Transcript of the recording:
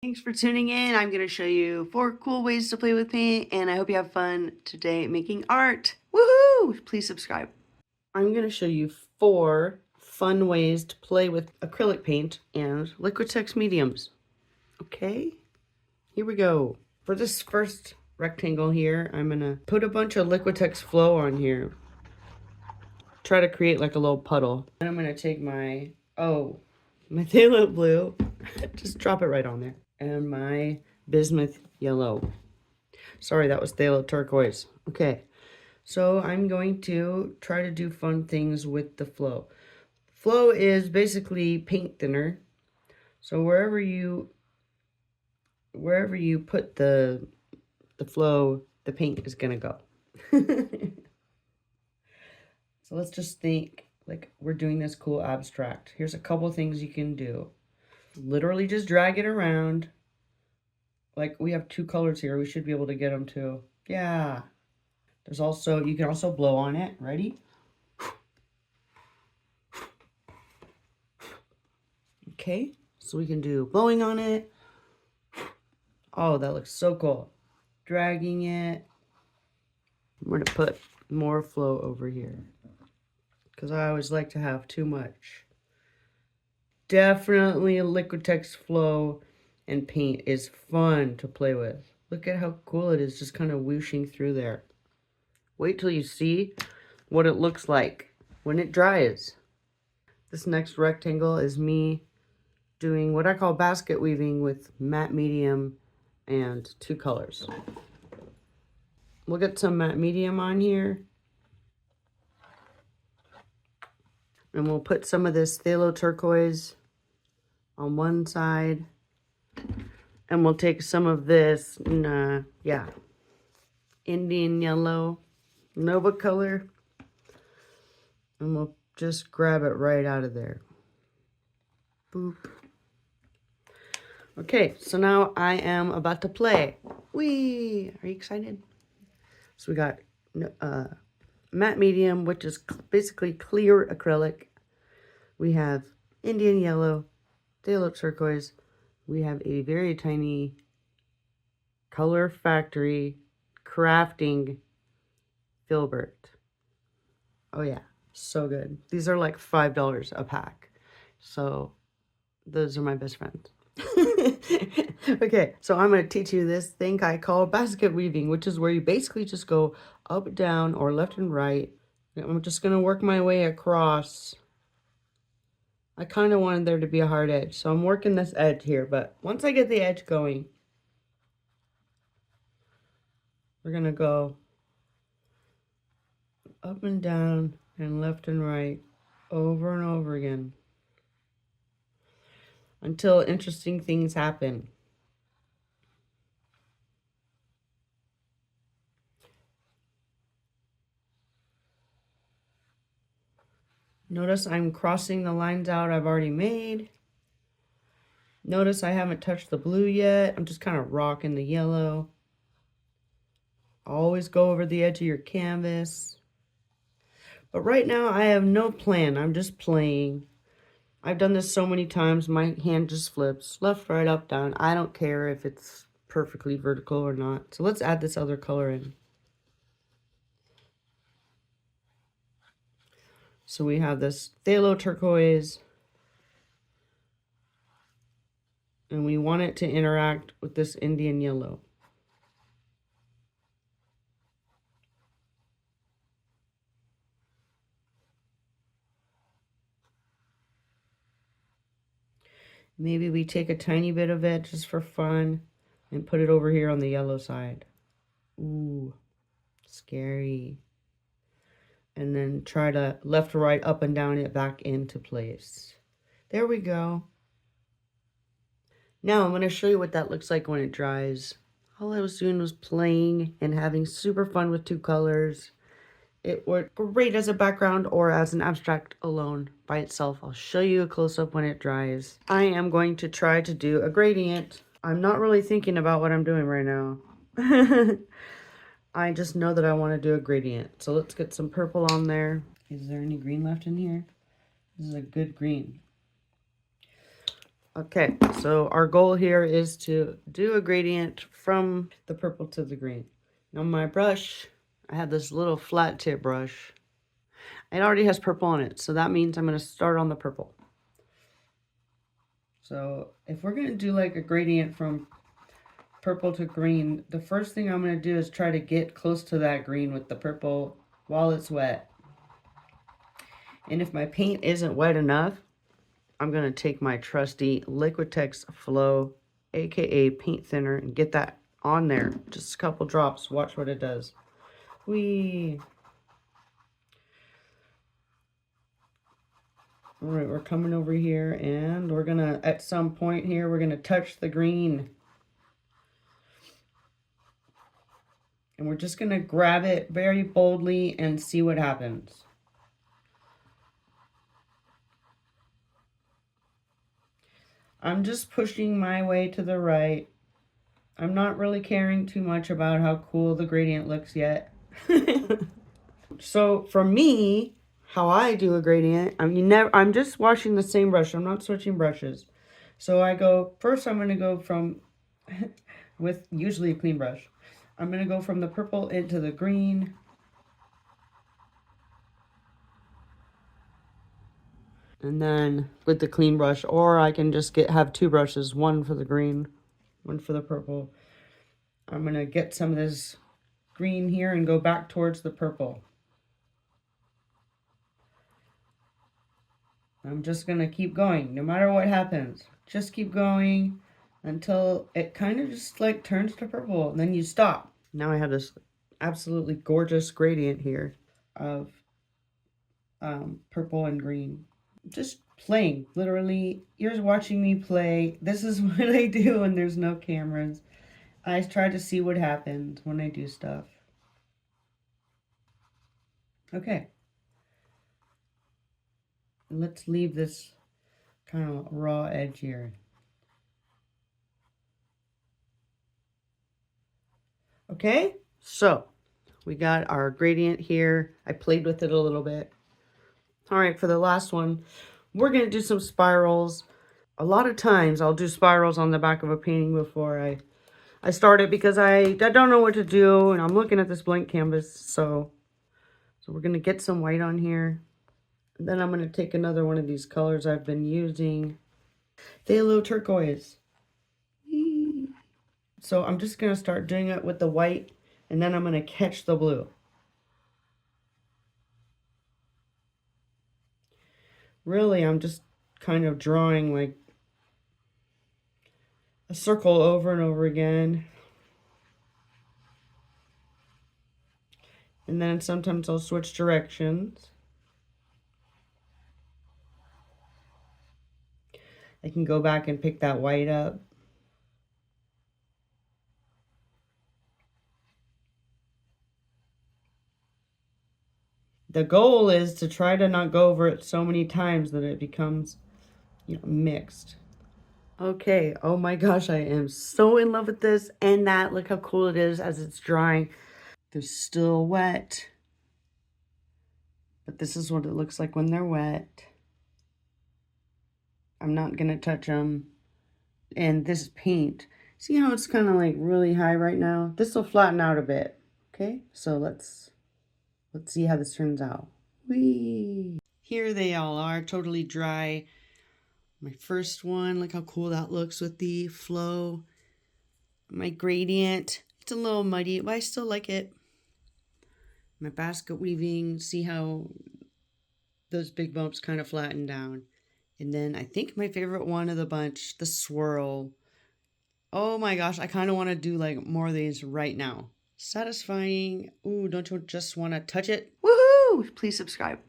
Thanks for tuning in. I'm going to show you 4 cool ways to play with paint, and I hope you have fun today making art. Woohoo! Please subscribe. I'm going to show you 4 fun ways to play with acrylic paint and Liquitex mediums. Okay, here we go. For this first rectangle here, I'm going to put a bunch of Liquitex Flow on here. Try to create like a little puddle. Then I'm going to take my phthalo blue, just drop it right on there, and my bismuth yellow. Sorry, that was phthalo turquoise. Okay, so I'm going to try to do fun things with the flow. Flow is basically paint thinner. So wherever you put the flow, the paint is gonna go. So let's just think like we're doing this cool abstract. Here's a couple things you can do. Literally just drag it around. Like we have 2 colors here. We should be able to get them too. Yeah. There's also, you can also blow on it. Ready? Okay. So we can do blowing on it. Oh, that looks so cool. Dragging it. I'm going to put more flow over here, because I always like to have too much. Definitely Liquitex Flow and paint is fun to play with. Look at how cool it is, just kind of whooshing through there. Wait till you see what it looks like when it dries. This next rectangle is me doing what I call basket weaving with matte medium and 2 colors. We'll get some matte medium on here. And we'll put some of this phthalo turquoise on one side. And we'll take some of this, Indian yellow, Nova color. And we'll just grab it right out of there. Boop. Okay, so now I am about to play. Whee! Are you excited? So we got matte medium, which is basically clear acrylic. We have Indian yellow, phthalo turquoise. We have a very tiny Color Factory crafting filbert. Oh yeah, so good. These are like $5 a pack. So those are my best friends. Okay, so I'm going to teach you this thing I call basket weaving, which is where you basically just go up, down, or left and right. I'm just going to work my way across. I kind of wanted there to be a hard edge, so I'm working this edge here, but once I get the edge going, we're going to go up and down and left and right over and over again until interesting things happen. Notice I'm crossing the lines out I've already made. Notice I haven't touched the blue yet. I'm just kind of rocking the yellow. Always go over the edge of your canvas. But right now I have no plan. I'm just playing. I've done this so many times, my hand just flips left, right, up, down. I don't care if it's perfectly vertical or not. So let's add this other color in. So we have this phthalo turquoise, and we want it to interact with this Indian yellow. Maybe we take a tiny bit of it just for fun and put it over here on the yellow side. Ooh, scary. And then try to left, right, up and down it back into place. There we go. Now I'm going to show you what that looks like when it dries. All I was doing was playing and having super fun with 2 colors. It worked great as a background or as an abstract alone by itself. I'll show you a close-up when it dries. I am going to try to do a gradient. I'm not really thinking about what I'm doing right now. I just know that I want to do a gradient. So let's get some purple on there. Is there any green left in here? This is a good green. Okay, so our goal here is to do a gradient from the purple to the green. Now my brush, I have this little flat tip brush. It already has purple on it, so that means I'm going to start on the purple. So if we're going to do like a gradient from purple to green, the first thing I'm going to do is try to get close to that green with the purple while it's wet. And if my paint isn't wet enough, I'm going to take my trusty Liquitex Flow, aka paint thinner, and get that on there. Just a couple drops. Watch what it does. Whee! Alright, we're coming over here, and we're going to, at some point here, we're going to touch the green. And we're just going to grab it very boldly and see what happens. I'm just pushing my way to the right. I'm not really caring too much about how cool the gradient looks yet. So for me, how I do a gradient, I'm just washing the same brush. I'm not switching brushes. So I go, first I'm going to go from, with usually a clean brush, I'm going to go from the purple into the green. And then with the clean brush, or I can just have two brushes, one for the green, one for the purple. I'm going to get some of this green here and go back towards the purple. I'm just going to keep going, no matter what happens. Just keep going until it kind of just like turns to purple, and then you stop. Now I have this absolutely gorgeous gradient here of purple and green. Just playing, literally. You're watching me play. This is what I do when there's no cameras. I try to see what happens when I do stuff. Okay. Let's leave this kind of raw edge here. Okay, so we got our gradient here. I played with it a little bit. All right, for the last one, we're going to do some spirals. A lot of times I'll do spirals on the back of a painting before I start it because I don't know what to do, and I'm looking at this blank canvas. So we're going to get some white on here. And then I'm going to take another one of these colors I've been using. Phthalo turquoise. So I'm just going to start doing it with the white, and then I'm going to catch the blue. Really, I'm just kind of drawing like a circle over and over again. And then sometimes I'll switch directions. I can go back and pick that white up. The goal is to try to not go over it so many times that it becomes, mixed. Okay, oh my gosh, I am so in love with this and that. Look how cool it is as it's drying. They're still wet, but this is what it looks like when they're wet. I'm not gonna touch them. And this paint, see how it's kind of like really high right now? This will flatten out a bit. Okay, so let's see how this turns out. Whee! Here they all are, totally dry. My first one, look how cool that looks with the flow. My gradient, it's a little muddy, but I still like it. My basket weaving, see how those big bumps kind of flatten down. And then I think my favorite one of the bunch, the swirl. Oh my gosh, I kind of want to do like more of these right now. Satisfying. Ooh, don't you just want to touch it? Woohoo! Please subscribe.